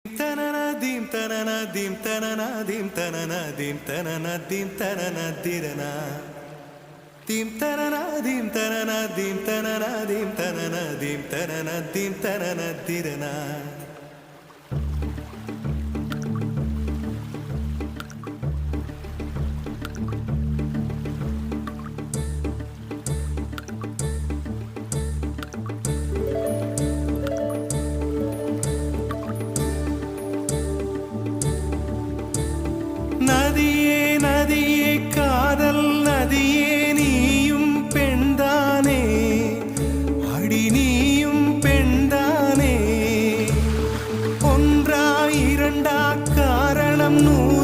Tananadim tananadim tananadim tananadim tananadim tananadirana dim tananadim tananadim tananadim tananadim tananadim tananadirana நதியே நதியே காதல் நதியே நீயும் பெண்தானே அடி நீயும் பெண்தானே ஒன்றா இரண்டா காரணம் 100